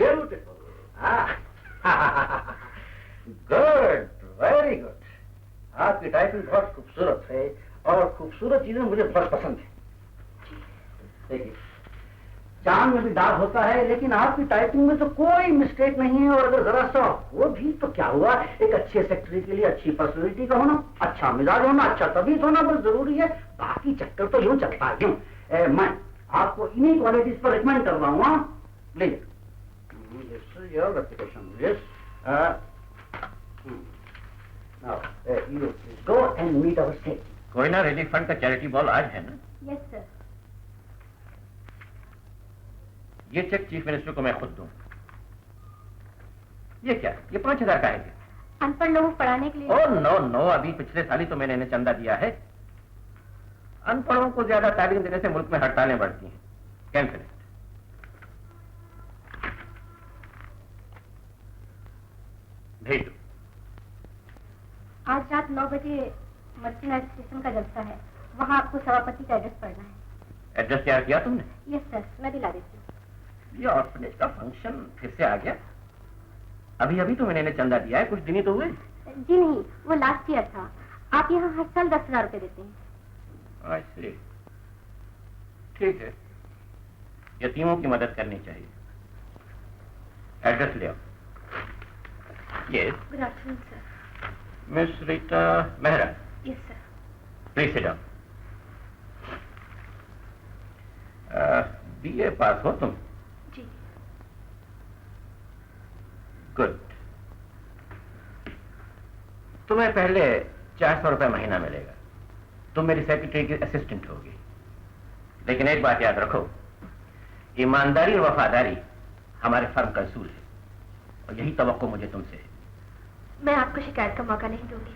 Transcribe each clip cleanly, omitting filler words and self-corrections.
Beautiful. Good, very good. आपकी typing बहुत खूबसूरत है और खूबसूरत चीजें मुझे बहुत पसंद है। देखिए, चांद में भी दाग होता है, लेकिन आपकी टाइपिंग में तो कोई मिस्टेक नहीं है। और अगर जरा सा वो भी तो क्या हुआ, एक अच्छे सेक्रेटरी के लिए अच्छी पर्सनैलिटी का होना, अच्छा मिजाज होना, अच्छा तबीयत होना बहुत जरूरी है। बाकी चक्कर तो यूं चलता है। यूं मैं आपको इन्हीं क्वालिटीज पर रिकमेंड कर रहा हूँ। Please your application. Yes, you go and meet our state. Koyna relief fund का चैरिटी बॉल आज है ना? Yes sir. ये चेक चीफ मिनिस्टर को मैं खुद दूं। ये क्या? ये 5,000 का है। अनपढ़ लोगों को पढ़ाने के लिए। ओह नो नो, अभी पिछले साल ही तो मैंने इन्हें चंदा दिया है। अनपढ़ों को ज्यादा तालीम देने से मुल्क में हड़तालें बढ़ती हैं। Cancel it. भेज दो। आज रात 9 बजे मर्चेंडाइज स्टेशन का जलसा है, वहाँ आपको सभापति का एड्रेस पढ़ना है। एड्रेस तैयार किया तुमने? यस सर, मैं दिला देती हूँ। ये ऑर्फनेज का फंक्शन फिर से आ गया। अभी अभी तो मैंने इन्हें चंदा दिया है, कुछ दिन ही तो हुए। जी नहीं, वो लास्ट ईयर था। आप यहाँ हर साल 10,000 रुपए देते हैं। आई सी। ठीक है, यतीमों की मदद करनी चाहिए। एड्रेस ले आओ। Yes. Good afternoon sir. Miss Rita Mehra. Yes sir. Please sit down. BA पास हो तुम? जी। गुड। तुम्हें पहले 400 रुपए महीना मिलेगा। तुम मेरी सेक्रेटरी की असिस्टेंट होगी। लेकिन एक बात याद रखो, ईमानदारी और वफादारी हमारे फर्म का असूल है, और यही तवक्को मुझे तुमसे है। मैं आपको शिकायत का मौका नहीं दूंगी।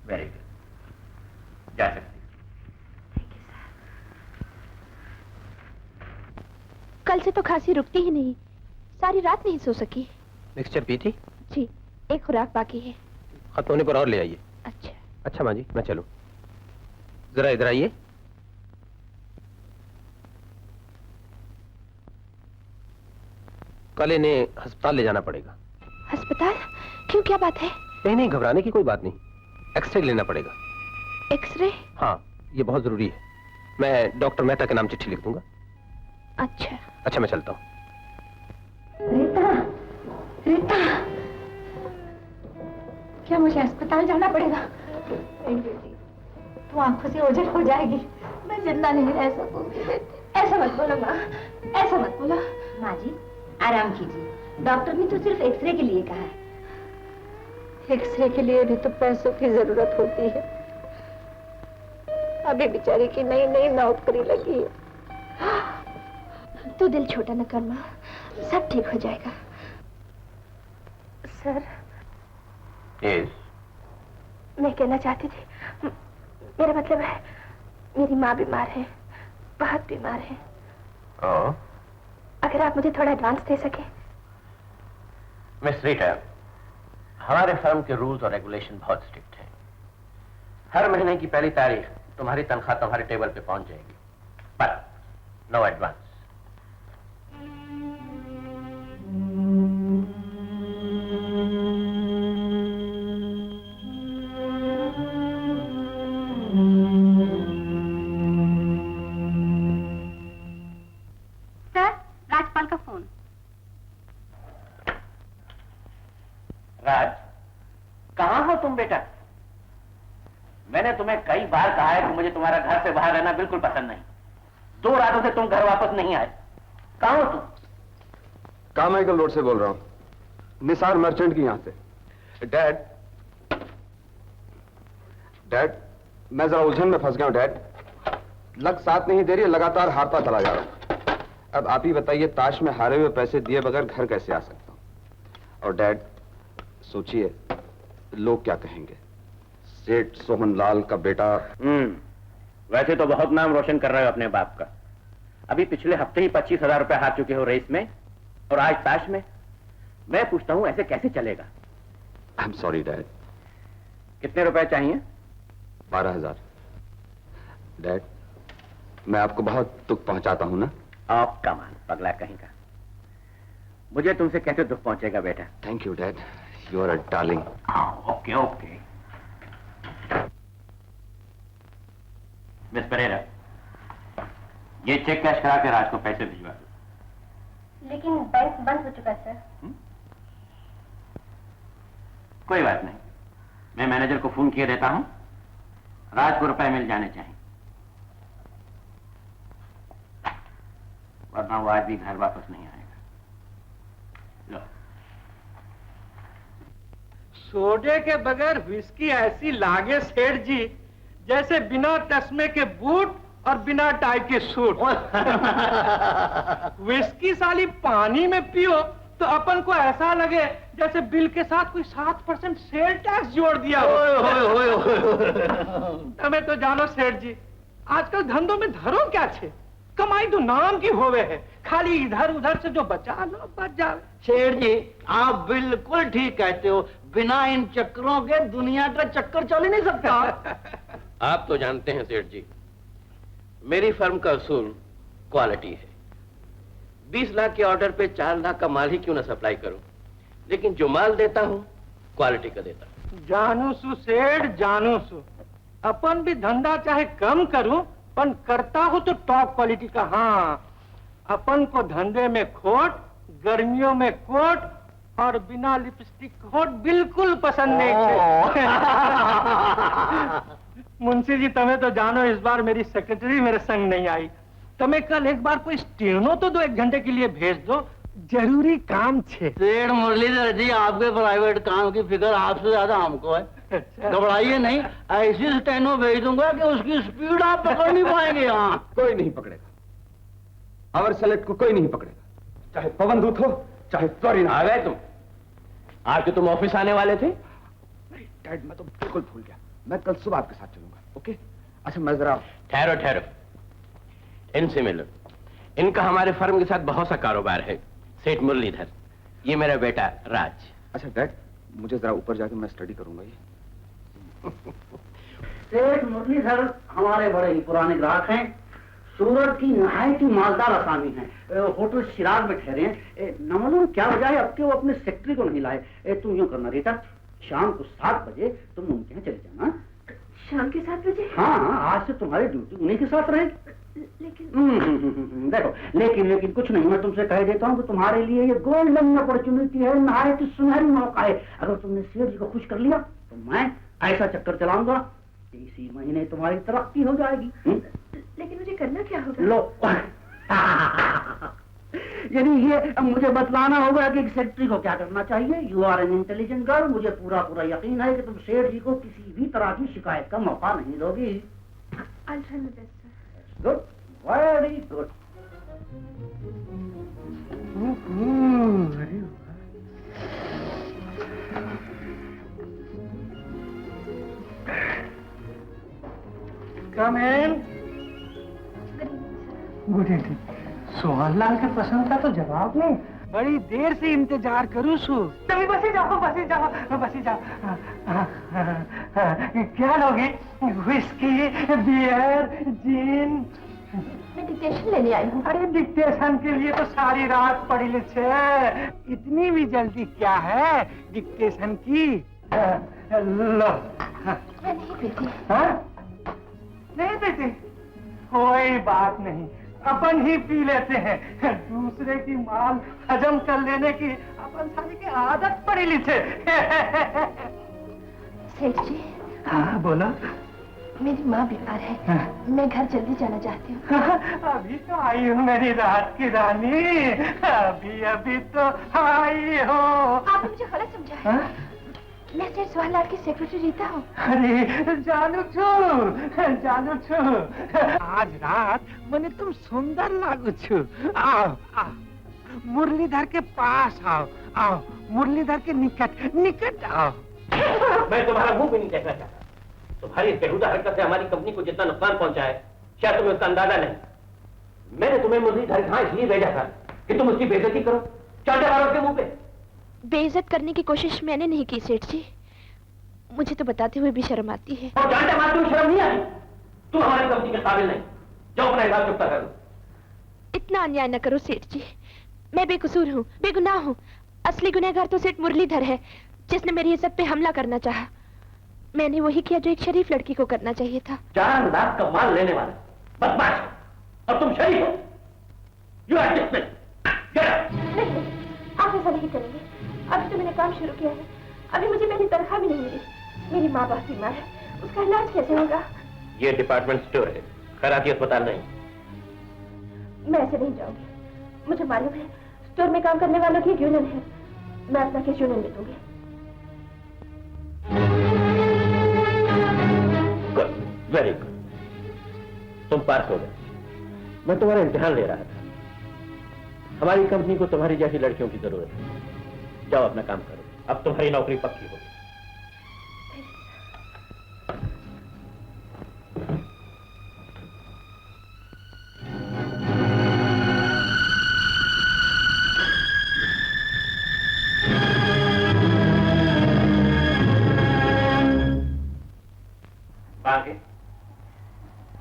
वेरी गुड, जा सकती। Thank you sir. कल से तो खांसी रुकती ही नहीं, सारी रात नहीं सो सकी। मिक्सचर पी थी? जी, एक खुराक बाकी है। खत्म होने पर और ले आइए। अच्छा। अच्छा माँ जी, मैं चलूं? जरा इधर आइए। कल इन्हें अस्पताल ले जाना पड़ेगा। अस्पताल? क्यों, क्या बात है? नहीं नहीं, घबराने की कोई बात नहीं। एक्सरे लेना पड़ेगा। एक्सरे? हाँ, ये बहुत जरूरी है। मैं डॉक्टर मेहता के नाम चिट्ठी लिख दूंगा। अच्छा। अच्छा, मैं चलता हूँ। रीता, रीता, क्या मुझे अस्पताल जाना पड़ेगा? नहीं बेटी, तू आंखों से ओझल हो जाएगी। मैं जिंदा नहीं रह सकूंगी बेटी। ऐसा मत बोलो माँ, ऐसा मत बोलो। माँ जी, आराम कीजिए। डॉक्टर ने तो सिर्फ एक्सरे के लिए कहा है। एक्सरे के लिए भी तो पैसों की जरूरत होती है। अभी बेचारी की नई नई नौकरी लगी है। तू दिल छोटा न कर माँ, सब ठीक हो जाएगा। Sir, yes. मैं कहना चाहती थी, मेरा मतलब है, मेरी माँ बीमार है, बहुत बीमार है। अगर आप मुझे थोड़ा एडवांस दे सके। मिस रीटा, हमारे फर्म के रूल्स और रेगुलेशन बहुत स्ट्रिक्ट हैं। हर महीने की पहली तारीख तुम्हारी तनख्वाह तुम्हारे टेबल पे पहुंच जाएगी, पर नो एडवांस। सर, राजपाल का फोन। राज, कहाँ हो तुम बेटा? मैंने तुम्हें कई बार कहा है कि मुझे तुम्हारा घर से बाहर रहना बिल्कुल पसंद नहीं। 2 रातों से तुम घर वापस नहीं आए। कहाँ हो तुम? कामाइकल रोड से बोल रहा हूं, निसार मर्चेंट की यहां से। डैड, मैं जरा उलझन में फंस गया हूं डैड। लक साथ नहीं दे रही, लगातार हारता चला जा रहा हूं। अब आप ही बताइए, ताश में हारे हुए पैसे दिए बगैर घर कैसे आ सकता हूं? और डैड, सोचिए लोग क्या कहेंगे। सेठ सोहनलाल का बेटा। वैसे तो बहुत नाम रोशन कर रहे हो अपने बाप का। अभी पिछले हफ्ते ही 25,000 रुपए हार चुके हो रेस में, और आज ताश में। मैं पूछता हूं, ऐसे कैसे चलेगा? I am sorry dad. कितने रुपए चाहिए? 12,000। डैड, मैं आपको बहुत दुख पहुंचाता हूं ना? ऑफ कमान, पगला कहीं का। मुझे तुमसे कैसे दुख पहुंचेगा बेटा। Thank you dad, you are a darling. Okay okay. Miss Pereira, ये चेक कैश करा के राज को पैसे भिजवा दो। लेकिन बैंक बंद हो चुका है सर। कोई बात नहीं, मैं मैनेजर को फोन किए देता हूं, राज को रुपए मिल जाने चाहिए, वरना वो आज भी घर वापस नहीं आएगा। लो। सोडे के बगैर विस्की ऐसी लागे सेठ जी जैसे बिना चश्मे के बूट और बिना टाई के सूट। विस्की साली पानी में पियो तो अपन को ऐसा लगे जैसे बिल के साथ कोई 7% सेल टैक्स जोड़ दिया हो। हमें तो जानो सेठ जी, आजकल धंधों में धरो क्या छे, कमाई तो नाम की होवे है, खाली इधर उधर से जो बचा लो बच जाए। शेर जी आप बिल्कुल ठीक कहते हो, बिना इन चक्करों के दुनिया का चक्कर चल ही नहीं सकता। आप तो जानते हैं सेठ जी, मेरी फर्म का असूल क्वालिटी है। 20 लाख के ऑर्डर पे 4 लाख का माल ही क्यों ना सप्लाई करूं, लेकिन जो माल देता हूं क्वालिटी का देता हूं। जानू सु सेठ जानू सु, अपन भी धंधा चाहे कम करूं पर करता हूं तो टॉप क्वालिटी का। हाँ, अपन को धंधे में खोट, गर्मियों में कोट और बिना लिपस्टिक कोट बिल्कुल पसंद नहीं थे। मुंशी जी तमें तो जानो, इस बार मेरी सेक्रेटरी मेरे संग नहीं आई। तमें कल एक बार कोई स्टेनो तो 1 घंटे के लिए भेज दो, जरूरी काम छे। सेठ मुरलीधर जी, आपके प्राइवेट काम की फिक्र आपसे ज्यादा हमको है। घबराइए नहीं, ऐसी स्टेनो भेज दूंगा कि उसकी स्पीड आप पकड़ नहीं पाएंगे। यहाँ कोई नहीं पकड़ेगा, आवर सेलेक्ट को कोई नहीं पकड़ेगा, चाहे पवन दूत हो चाहे फ्लोरिन। आ गए तुम? आज तुम ऑफिस आने वाले थे? नहीं डैड, मैं तो बिल्कुल भूल गया, मैं कल सुबह आपके साथ चलूंगा। ओके? अच्छा मैं जरा ठहरो ठहरो, इनसे मिलो। इनका हमारे फर्म के साथ बहुत सा कारोबार है। सेठ मुरलीधर, ये मेरा बेटा राज। अच्छा डैड, मुझे जरा ऊपर जाके मैं स्टडी करूंगा ये। सेठ मुरलीधर हमारे बड़े ही पुराने ग्राहक हैं, सूरत की नहायत ही मालदार आसामी हैं, होटल शिराज में ठहरे हैं। न मालूम क्या वजह है अब के वो अपने सेक्रेटरी को नहीं लाए। तुम यूं करना रीटा, शाम को 7 बजे तुम उनके यहाँ चले जाना। शाम के 7 बजे? हाँ, आज से तुम्हारी ड्यूटी उन्हीं के साथ रहेगी। लेकिन देखो, लेकिन कुछ नहीं, मैं तुमसे कह देता हूँ कि तुम्हारे लिए ये गोल्डन अपॉर्चुनिटी है, नहायत सुनहरी मौका है। अगर तुमने सेठ जी को खुश कर लिया तो मैं ऐसा चक्कर चलाऊंगा कि इसी महीने तुम्हारी तरक्की हो जाएगी। लेकिन मुझे करना क्या होगा? लो यानी ये मुझे बतलाना होगा कि सेक्रेटरी को क्या करना चाहिए। You are an intelligent girl, मुझे पूरा यकीन है कि तुम सेठ जी को किसी भी तरह की शिकायत का मौका नहीं दोगी। I'll try my best, sir. Good, very good. Come in. Good evening. Sohan Lal के पसंद का तो जवाब नहीं, बड़ी देर से इंतजार करूँ सु। तभी बसी जाओ बसी जाओ बसी जाओ। क्या लोगे? विस्की, बियर, जिन? मैं डिक्टेशन लेने आई हूँ। अरे डिक्टेशन के लिए तो सारी रात पड़ी छे, इतनी भी जल्दी क्या है डिक्टेशन की? लो। मैं नहीं पीती। हाँ? नहीं पीती? कोई बात नहीं, अपन ही पी लेते हैं। दूसरे की माल हजम कर लेने की अपन सारी की आदत पड़ी छे। सेठ जी। हाँ बोलो। मेरी माँ बीमार है, हाँ। मैं घर जल्दी जाना चाहती हूँ। अभी तो आई हूँ मेरी रात की रानी, अभी तो आई हो। आपने मुझे गलत समझा है। हाँ? मैं सेठ सोहन लाल की सेक्रेटरी रीता हूँ। अरे जानू छू, आज रात मैंने तुम सुंदर लागू छू। आओ आओ, मुरलीधर के पास आओ, आओ मुरलीधर के निकट आओ। मैं तुम्हारा मुंह भी नहीं देखना चाहता। तुम्हारी बेहुदा हरकत से हमारी कंपनी को जितना नुकसान पहुंचा है शायद तुम्हें उसका अंदाजा नहीं। मैंने तुम्हें मुरलीधर यहाँ इसलिए भेजा था कि तुम उसकी बेइज्जती करो, चांटे मारो उसके मुंह पे। बेइज्जत करने की कोशिश मैंने नहीं की सेठ जी, मुझे तो बताते हुए भी शर्म आती है। और चांटे मारते हुए शर्म नहीं आई? तुम हमारी कंपनी के काबिल नहीं, जाओ अपना हिसाब चुकता कर लो। इतना अन्याय न करो सेठ जी, मैं बेकसूर हूँ, बेगुनाह हूँ। असली गुनहगार तो सेठ मुरलीधर है, जिसने मेरी इज्जत पे हमला करना चाहा। मैंने वही किया जो एक शरीफ लड़की को करना चाहिए था। 4 लाख का माल लेने वाला बदमाश हो, और तुम शरीफ हो। You are dismissed. Get out. नहीं, आप ऐसा नहीं करेंगे। अभी तो मैंने काम शुरू किया है, अभी मुझे मेरी तनख्वाह भी नहीं मिली। मेरी माँ बाप बीमार है, उसका इलाज कैसे होगा? ये डिपार्टमेंट स्टोर है, खैराती अस्पताल नहीं। मैं ऐसे नहीं जाऊंगी। मुझे मालूम है स्टोर में काम करने वालों की एक यूनियन है। मैं अपना केस यूनियन में दूंगी। Good, very good. तुम पास हो गए। मैं तुम्हारा इम्तिहान ले रहा था। हमारी कंपनी को तुम्हारी जैसी लड़कियों की जरूरत है। जाओ अपना काम करो, अब तुम्हारी नौकरी पक्की होगी।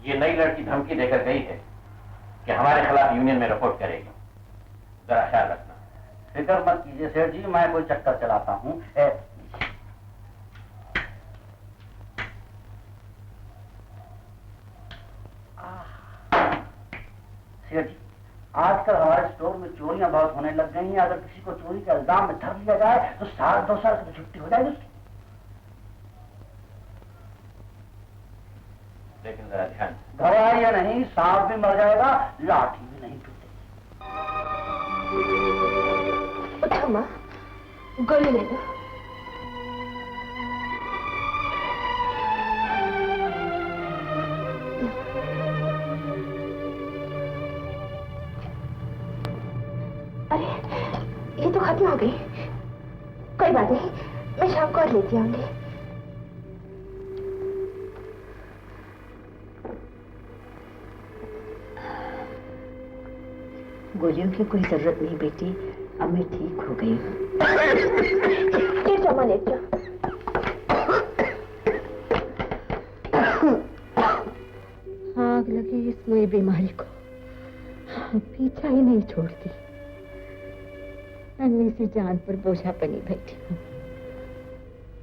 ये नई लड़की धमकी देकर गई है कि हमारे खिलाफ यूनियन में रिपोर्ट करेगी। जरा ख्याल रखना। फिक्र मत कीजिए सेठ जी, मैं कोई चक्कर चलाता हूँ। सेठ जी, आजकल हमारे स्टोर में चोरियां बहुत होने लग गई हैं। अगर किसी को चोरी के इल्जाम में धर लिया जाए तो 1-2 साल की छुट्टी हो जाएगी उसकी। लेकिन जरा ध्यान, घबराइए नहीं, सांप भी मर जाएगा, लाठी भी नहीं टूटेगी। उठाओ माँ, गोली ले लो। अरे ये तो खत्म हो गई। कोई बात नहीं, मैं शाम को और लेती आऊंगी। गोलियों की कोई जरूरत नहीं बेटी, अब मैं ठीक हो गई हूँ। लेट जाओ माँ, लेट जाओ। आग लगी इस नई बीमारी को, पीछा ही नहीं छोड़ती। अन्नी सी जान पर बोझा बनी बैठी हूँ।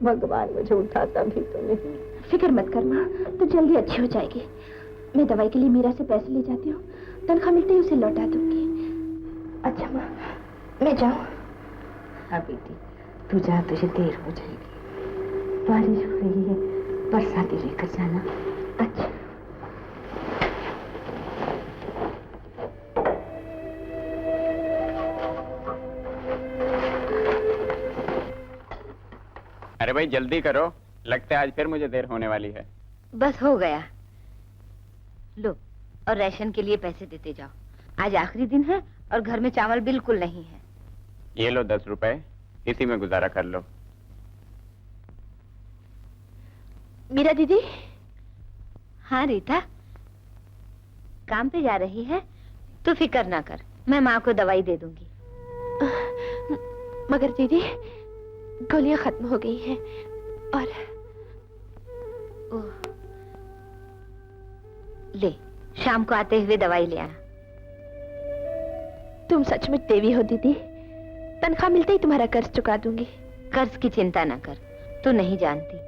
भगवान मुझे उठाता भी तो नहीं। फिक्र मत कर माँ, तो जल्दी अच्छी हो जाएगी। मैं दवाई के लिए मीरा से पैसे ले जाती हूँ, तनख्वाह मिलते ही उसे लौटा दूंगी। अच्छा माँ, मैं जाऊँ? हाँ बेटी, तू जा, तुझे देर हो जाएगी। बारिश हो रही है, बरसाती लेकर जाना। अच्छा। अरे भाई जल्दी करो, लगता है आज फिर मुझे देर होने वाली है। बस हो गया। लो, और राशन के लिए पैसे देते जाओ। आज आखिरी दिन है और घर में चावल बिल्कुल नहीं है। ये लो 10 रुपए, इसी में गुजारा कर लो। मीरा दीदी। हाँ रीता, काम पे जा रही है तो फिक्र ना कर, मैं माँ को दवाई दे दूंगी। मगर दीदी, गोलियां खत्म हो गई हैं और ले, शाम को आते हुए दवाई ले आना। तुम सचमुच देवी हो दीदी। तनख्वाह मिलते ही तुम्हारा कर्ज चुका दूंगी। कर्ज की चिंता ना कर, तू नहीं जानती,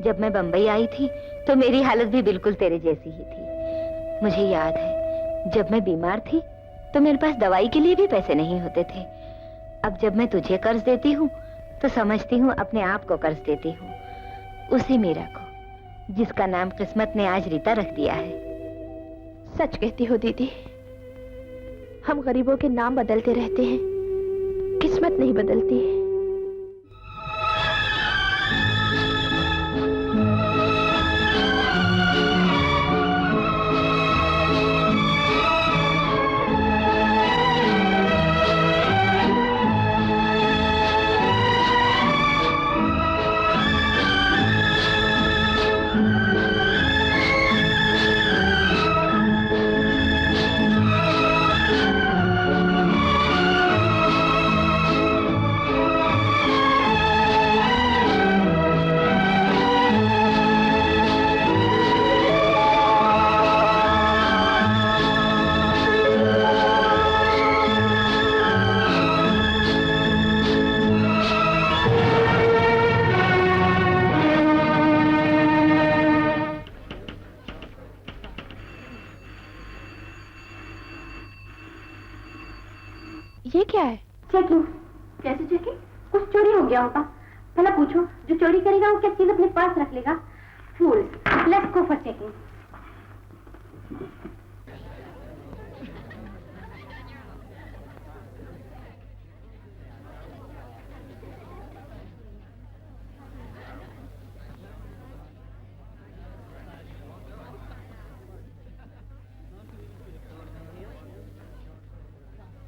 जब मैं बंबई आई थी तो मेरी हालत भी बिल्कुल तेरे जैसी ही थी। मुझे याद है, जब मैं बीमार थी तो मेरे पास दवाई के लिए भी पैसे नहीं होते थे। अब जब मैं तुझे कर्ज देती हूँ तो समझती हूँ अपने आप को कर्ज देती हूँ, उसी मीरा को, जिसका नाम किस्मत ने आज रीता रख दिया है। सच कहती हो दीदी, हम गरीबों के नाम बदलते रहते हैं, किस्मत नहीं बदलती। कैसे चेकिंग? कुछ चोरी हो गया होगा। भला पूछो, जो चोरी करेगा वो क्या चीज अपने पास रख लेगा? Fools, let's go for checking.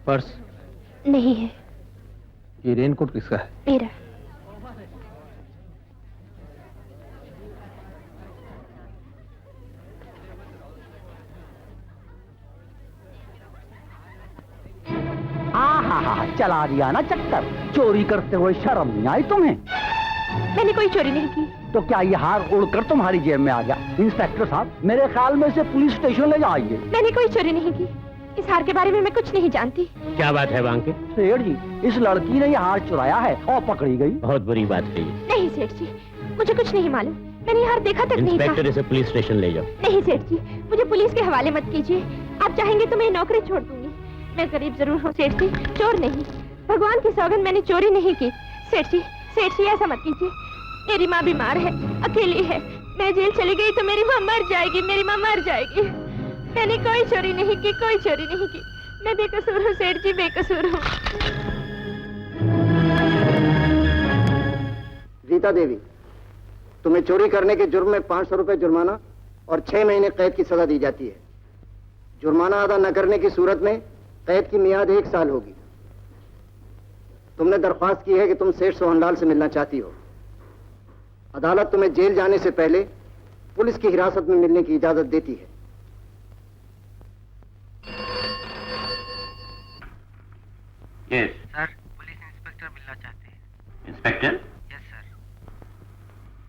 Purse नहीं है। ये रेनकोट किसका है? मेरा। चला दिया ना चक्कर। चोरी करते हुए शर्म नहीं आई तुम्हें? मैंने कोई चोरी नहीं की। तो क्या ये हार उड़कर तुम्हारी जेब में आ गया? इंस्पेक्टर साहब, मेरे ख्याल में इसे पुलिस स्टेशन ले जाइए। मैंने कोई चोरी नहीं की। इस हार के बारे में मैं कुछ नहीं जानती। क्या बात है वांके? सेठ जी, इस लड़की ने ये हार चुराया है और पकड़ी गई। बहुत बुरी बात है ये। नहीं सेठ जी, मुझे कुछ नहीं मालूम। मैंने ये हार देखा तक नहीं था। इंस्पेक्टर, इसे पुलिस स्टेशन ले जाओ। नहीं सेठ जी, मुझे पुलिस के हवाले मत कीजिए। आप चाहेंगे तो मैं नौकरी छोड़ दूंगी। मैं गरीब जरूर हूँ सेठ जी, चोर नहीं। भगवान की सौगंध, मैंने चोरी नहीं की। सेठ जी ऐसा मत कीजिए। मेरी माँ बीमार है, अकेली है। मैं जेल चली गई तो मेरी माँ मर जाएगी। मेरी माँ मर जाएगी। मैंने कोई चोरी नहीं की, कोई चोरी नहीं की। मैं बेकसूर हूँ सेठ जी, बेकसूर हूँ। रीता देवी, तुम्हें चोरी करने के जुर्म में 500 रुपए जुर्माना और 6 महीने कैद की सजा दी जाती है। जुर्माना अदा न करने की सूरत में कैद की मियाद 1 साल होगी। तुमने दरख्वास्त की है कि तुम सेठ सोहनलाल से मिलना चाहती हो। अदालत तुम्हें जेल जाने से पहले पुलिस की हिरासत में मिलने की इजाजत देती है। यस सर, पुलिस इंस्पेक्टर मिलना चाहते हैं। इंस्पेक्टर? Yes sir.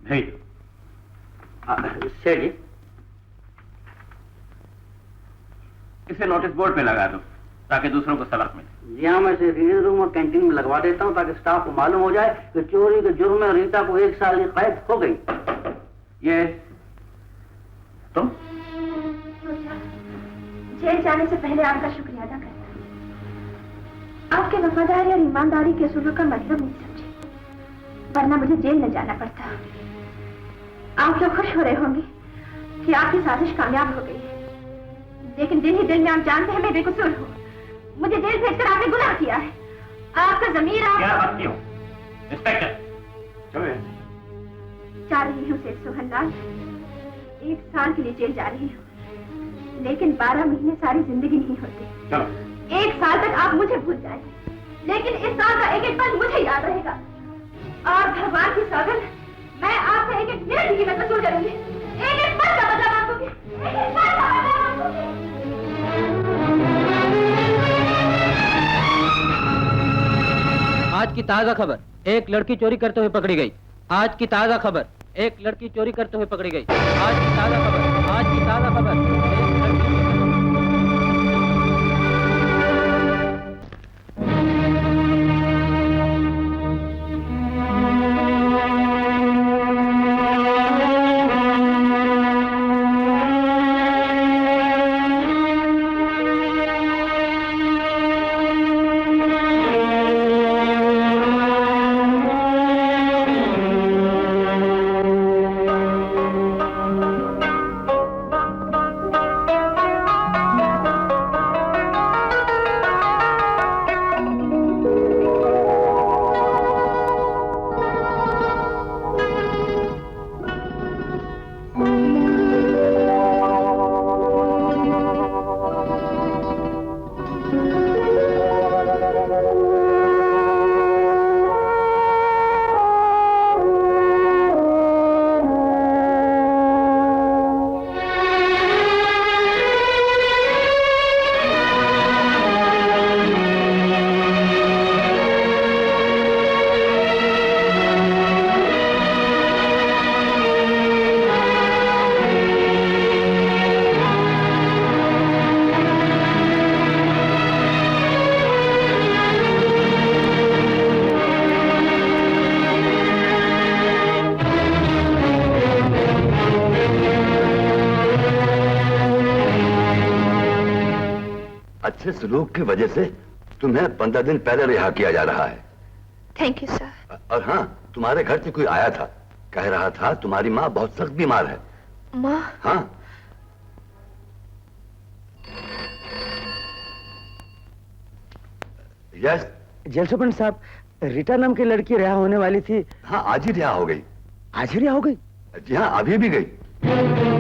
भेज। सेठ जी, इसे नोटिस बोर्ड पे लगा दो ताकि दूसरों को सबक मिले। जी हाँ, मैं इसे रीडिंग रूम और कैंटीन में लगवा देता हूँ ताकि स्टाफ को मालूम हो जाए कि चोरी के जुर्म में रीता को 1 साल की कैद हो गई। ये तुम? जेल जाने से पहले आपका शुक्रिया अदा करता हूँ। आपके वफादारी और ईमानदारी के असूलों का मतलब नहीं समझे, वरना मुझे जेल न जाना पड़ता। आप लोग खुश हो रहे होंगे कि आपकी साजिश कामयाब हो गई है, लेकिन दिन ही दिन में आप जानते हैं मैं बेकसूर हूँ। मुझे जेल भेजकर आपने गुनाह किया है। आपका ज़मीर क्या बात क्यों? इंस्पेक्टर, चलो। जा रही हूँ सेठ सोहनलाल, 1 साल के लिए जेल जा रही हूँ, लेकिन 12 महीने सारी जिंदगी नहीं होती। चलो। 1 साल तक आप मुझे भूल जाएंगे, लेकिन इस साल का एक पल मुझे याद रहेगा। और भगवान की सौगंध, मैं आपसे एक मिनट की कीमत वसूल करूंगी। एक पल का बदला मांगूंगी। एक पल का बदला मांगूंगी। आज की ताजा खबर, एक लड़की चोरी करते हुए पकड़ी गई। आज की ताजा खबर, एक लड़की चोरी करते हुए पकड़ी गई। आज की ताजा खबर, आज की ताजा खबर, एक लड़की। अच्छे सलूक की वजह से तुम्हें 15 दिन पहले रिहा किया जा रहा है। Thank you sir. और हाँ, तुम्हारे घर से कोई आया था, कह रहा था तुम्हारी माँ बहुत सख्त बीमार है। माँ? हाँ। यस। जेल सुपरडेंट साहब, रीटा नाम की लड़की रिहा होने वाली थी। हाँ, आज ही रिहा हो गई। आज ही रिहा हो गई? जी हाँ, अभी भी गई।